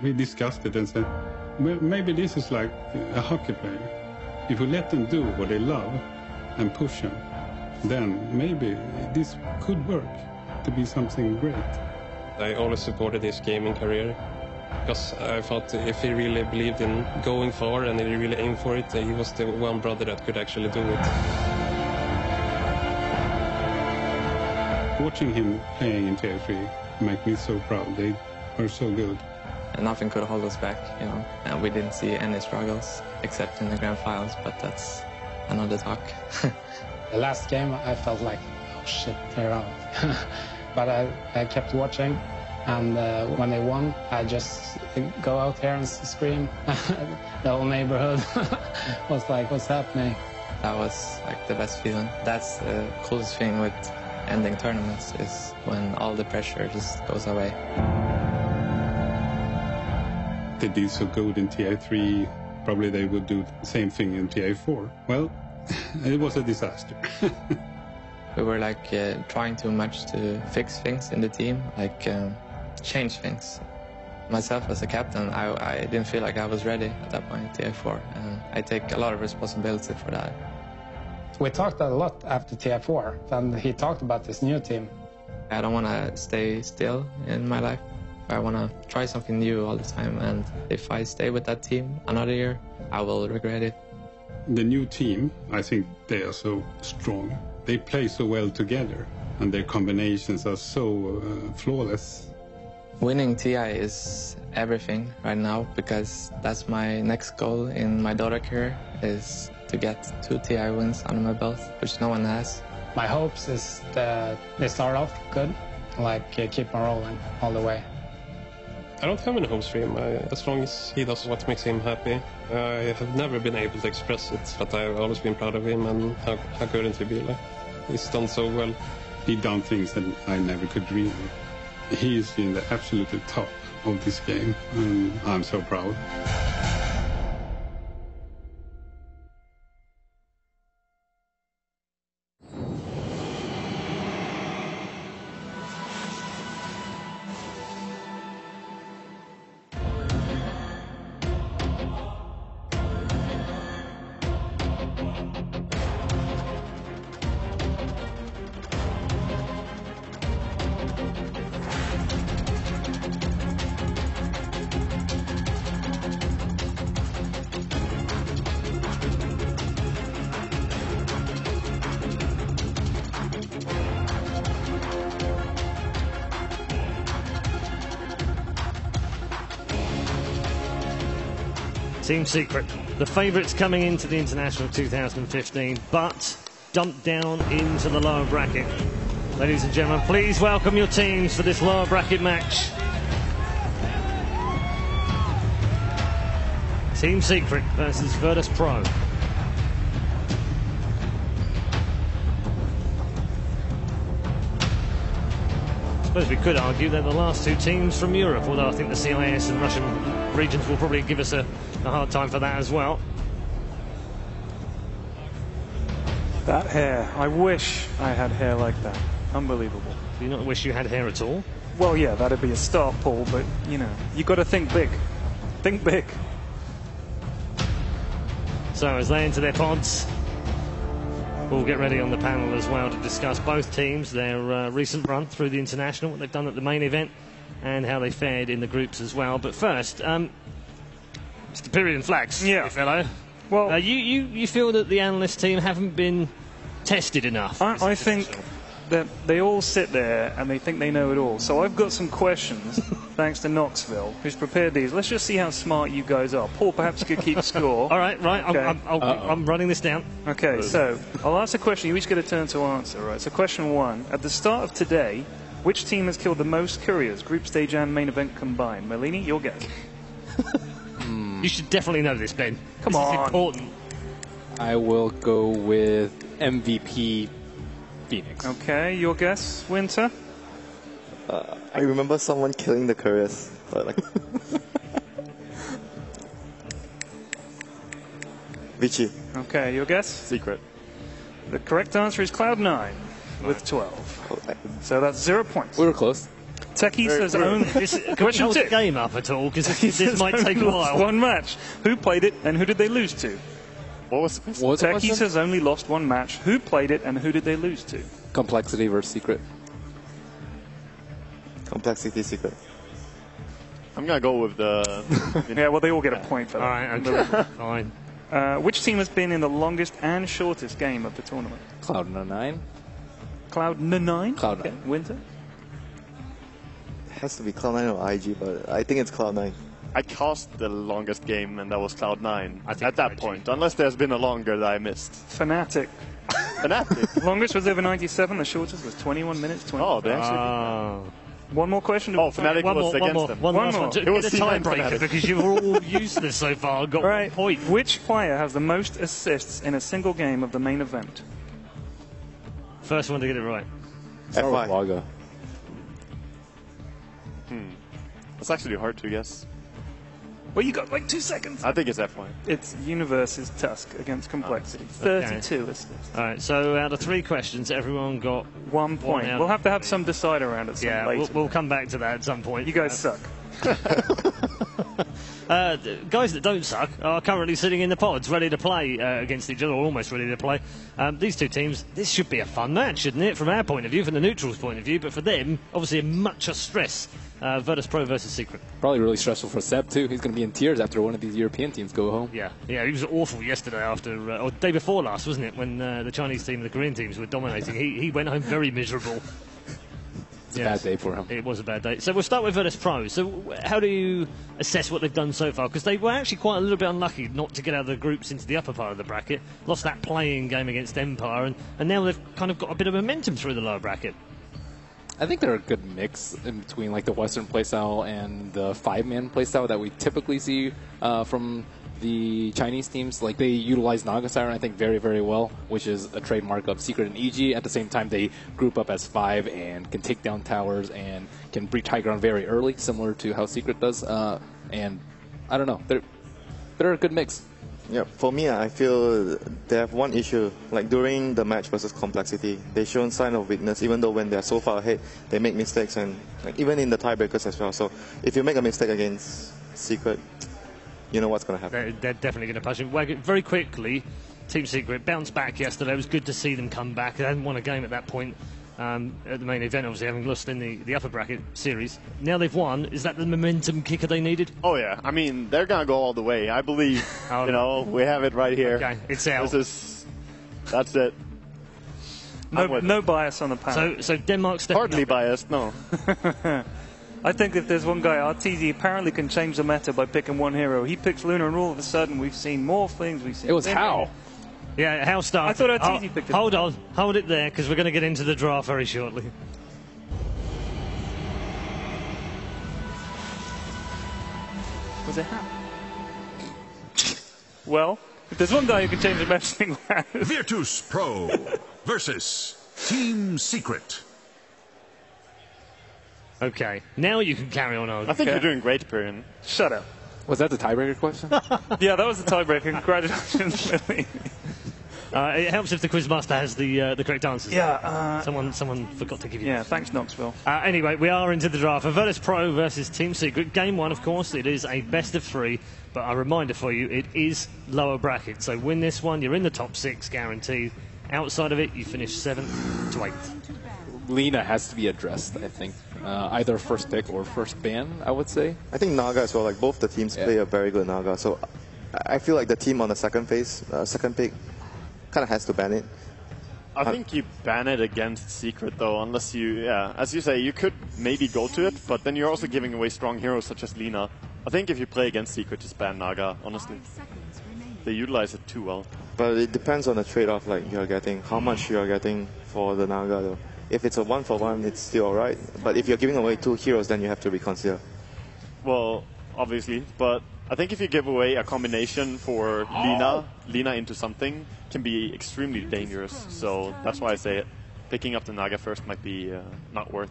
We discussed it and said, well, maybe this is like a hockey player. If we let them do what they love and push them, then maybe this could work to be something great. I always supported his gaming career because I thought if he really believed in going far and he really aimed for it, he was the one brother that could actually do it. Watching him playing in Tier 3 make me so proud. They are so good. And nothing could hold us back, you know, and we didn't see any struggles except in the grand finals, but that's another talk. The last game I felt like, oh shit, they're out. But I kept watching, and when they won, I just go out there and scream. The whole neighborhood was like, what's happening? That was like the best feeling. That's the coolest thing with ending tournaments, is when all the pressure just goes away. They did so good in Tier 3, probably they would do the same thing in Tier 4. Well, it was a disaster. We were like trying too much to fix things in the team, like change things. Myself as a captain, I didn't feel like I was ready at that point in Tier 4, and I take a lot of responsibility for that. We talked a lot after Tier 4, and he talked about this new team. I don't want to stay still in my life. I want to try something new all the time, and if I stay with that team another year, I will regret it. The new team, I think they are so strong. They play so well together, and their combinations are so flawless. Winning TI is everything right now, because that's my next goal in my Dota career, is to get 2 TI wins under my belt, which no one has. My hopes is that they start off good, like keep on rolling all the way. I don't have any hopes for him, as long as he does what makes him happy. I have never been able to express it, but I've always been proud of him, and how couldn't he be? Like, he's done so well. He's done things that I never could dream of. He is in the absolute top of this game, and I'm so proud. Team Secret, the favourites coming into the International 2015, but dumped down into the lower bracket. Ladies and gentlemen, please welcome your teams for this lower bracket match. Team Secret versus Virtus Pro. I suppose we could argue they're the last 2 teams from Europe, although I think the CIS and Russian regions will probably give us a hard time for that as well. That hair, I wish I had hair like that. Unbelievable. Do you not wish you had hair at all? Well, yeah, that'd be a start, Paul, but, you know, you got to think big. Think big. So, as they enter their pods, we'll get ready on the panel as well to discuss both teams, their recent run through the International, what they've done at the main event, and how they fared in the groups as well. But first, Mr. Period and Flags, yeah, fellow. Well, you feel that the analyst team haven't been tested enough? I think that they all sit there and they think they know it all. So I've got some questions, thanks to Knoxville, who's prepared these. Let's just see how smart you guys are. Paul, perhaps you could keep score. All right. Okay. I'm running this down. Okay, so I'll ask a question. You each get a turn to answer, right? So question 1. At the start of today, which team has killed the most couriers, group stage and main event combined? Merlini, your guess. You should definitely know this, Ben. Come on. This is important. I will go with MVP Phoenix. Okay, your guess, Winter? I remember someone killing the couriers, but like Vichy. Okay, your guess? Secret. The correct answer is Cloud9 with 12. So that's 0 points. We were close. Techie says only. Question hold the game up at all, because this might take a while. One match. Who played it and who did they lose to? What was the question? Techie says only lost one match. Who played it and who did they lose to? Complexity versus Secret. Complexity, Secret. I'm going to go with the... Yeah, well, they all get a point for that. All right, okay. Fine. Which team has been in the longest and shortest game of the tournament? Cloud9. Cloud9? Cloud9. Okay. Winter? It has to be Cloud9 or IG, but I think it's Cloud9. I cast the longest game, and that was Cloud9 I think at that IG. point, unless there's been a longer that I missed. Fnatic. Fnatic. Longest was over 97. The shortest was 21 minutes. 20. Oh, they actually... One more question. Oh, Fnatic was against them. One One last more. one. It was Get a Team tiebreaker Fnatic. because you've all useless so far. Got All right. 1 point. Which player has the most assists in a single game of the main event? First one to get it right. FY. Laga. It's actually hard to guess. Well, you got like 2 seconds. I think it's F1. It's Universe's Tusk against Complexity. 32 assists. All right. So out of 3 questions, everyone got 1 point. out We'll of have to have some decider around it some Yeah, later. we'll come back to that at some point. You guys suck. Guys that don't suck are currently sitting in the pods, ready to play against each other, or almost ready to play. These two teams, this should be a fun match, shouldn't it? From our point of view, from the neutrals' point of view, but for them, obviously, much stress. Virtus Pro versus Secret. Probably really stressful for Seb, too. He's going to be in tears after one of these European teams go home. Yeah, he was awful yesterday after, or day before last, wasn't it? When the Chinese team and the Korean teams were dominating. He went home very miserable. It's a bad day for him. It was a bad day. So we'll start with Virtus Pro. So how do you assess what they've done so far? Because they were actually quite a little bit unlucky not to get out of the groups into the upper part of the bracket. Lost that playing game against Empire, and now they've kind of got a bit of momentum through the lower bracket. I think they're a good mix in between like the Western playstyle and the 5-man playstyle that we typically see from the Chinese teams. Like they utilize Naga Siren, I think, very, very well, which is a trademark of Secret and EG. At the same time, they group up as 5 and can take down towers and can breach high ground very early, similar to how Secret does. And I don't know, they're a good mix. Yeah, for me, I feel they have one issue. Like during the match versus Complexity, they've shown sign of weakness. Even though when they're so far ahead, they make mistakes, and like, even in the tiebreakers as well. So if you make a mistake against Secret, you know what's going to happen. They're definitely going to push it. Very quickly, Team Secret bounced back yesterday. It was good to see them come back. They hadn't won a game at that point at the main event, obviously, having lost in the upper bracket series. Now they've won. Is that the momentum kicker they needed? Oh, yeah. I mean, they're going to go all the way. I believe, we have it right here. Okay, it's out. That's it. No bias on the panel. So Denmark's stepping Hardly up. biased, no. I think if there's one guy, RTZ apparently can change the meta by picking one hero. He picks Luna, and all of a sudden we've seen more things. We've seen. It was How. Yeah, How started. I thought RTZ picked it. Hold on, hold it there, because we're going to get into the draft very shortly. Was it How? Well, if there's one guy who can change the meta, Virtus Pro versus Team Secret. Okay, now you can carry on. I think you're doing great, Perian. Shut up. Was that the tiebreaker question? Yeah, that was the tiebreaker. Congratulations, Lily. It helps if the quizmaster has the correct answers. Yeah. Someone forgot to give you. Yeah, thanks, Knoxville. Anyway, we are into the draft. Virtus Pro versus Team Secret. Game 1, of course, it is a best of 3, but a reminder for you, it is lower bracket. So win this one, you're in the top 6, guaranteed. Outside of it, you finish 7th to 8th. Lina has to be addressed, I think. Either first pick or first ban, I would say. I think Naga as well. Like both the teams play a very good Naga. So I feel like the team on the second pick, kind of has to ban it. I think you ban it against Secret, though, unless as you say, you could maybe go to it, but then you're also giving away strong heroes such as Lina. I think if you play against Secret, just ban Naga, honestly. They utilize it too well. But it depends on the trade-off like you're getting, how much you're getting for the Naga, though. If it's a 1-for-1, it's still alright. But if you're giving away 2 heroes, then you have to reconsider. Well, obviously, but I think if you give away a combination for Lina into something can be extremely dangerous. So that's why I say it. Picking up the Naga first might be not worth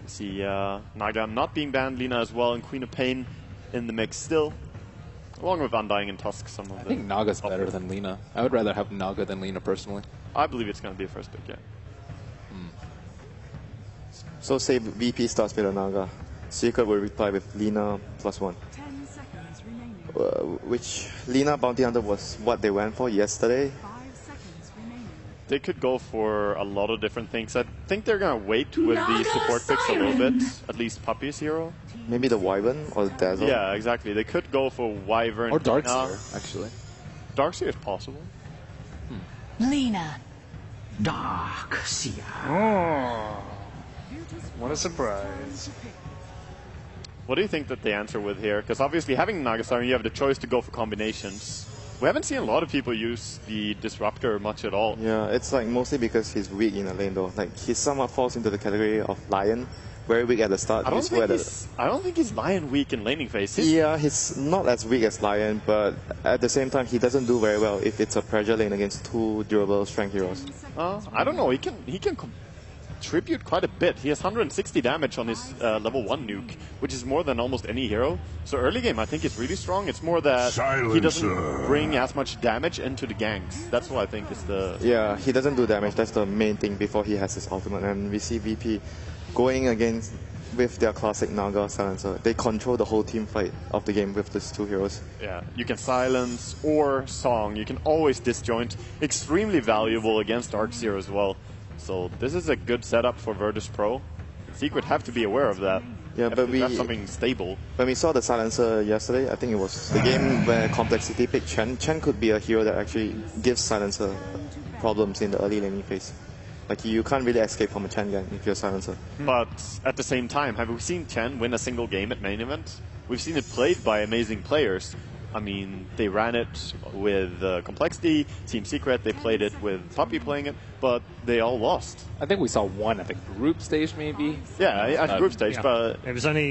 it. See Naga not being banned, Lina as well, and Queen of Pain in the mix still. Along with Undying and Tusk, some of them. I think Naga's better than Lina. I would rather have Naga than Lina personally. I believe it's going to be a first pick, yeah. So say VP starts with a Naga. Secret will reply with Lina +1. Which Lina Bounty Hunter was what they went for yesterday. They could go for a lot of different things. I think they're going to wait with the support picks a little bit. At least Puppy's hero. Maybe the Wyvern or the Dazzle. Yeah, exactly. They could go for Wyvern. Or Darkseer, actually. Darkseer is possible. Lina. Darkseer. Oh, what a surprise. What do you think that they answer with here? Because obviously having Nagastar, you have the choice to go for combinations. We haven't seen a lot of people use the Disruptor much at all. Yeah, it's like mostly because he's weak in a lane though. Like he somewhat falls into the category of Lion, very weak at the start. I don't think he's Lion weak in laning phase. Yeah, he's not as weak as Lion, but at the same time he doesn't do very well if it's a pressure lane against two durable strength heroes. I don't know. He can contribute quite a bit. He has 160 damage on his level 1 nuke, which is more than almost any hero. So early game I think is really strong. It's more that he doesn't bring as much damage into the ganks. That's what I think is the... Yeah, he doesn't do damage. That's the main thing before he has his ultimate. And we see VP going against with their classic Naga silencer. They control the whole team fight of the game with these two heroes. Yeah, you can silence or song. You can always disjoint. Extremely valuable against Darkseer as well. So this is a good setup for Virtus Pro. Secret have to be aware of that. Yeah, but we have something stable. When we saw the silencer yesterday, I think it was the game where Complexity picked Chen. Chen could be a hero that actually gives silencer problems in the early laning phase. Like you can't really escape from a Chen gang if you're a silencer. But at the same time, have we seen Chen win a single game at main event? We've seen it played by amazing players. I mean, they ran it with Complexity, Team Secret, they played it with Puppy playing it, but they all lost. I think we saw one at the group stage, maybe. Yeah, at group stage, but... It was only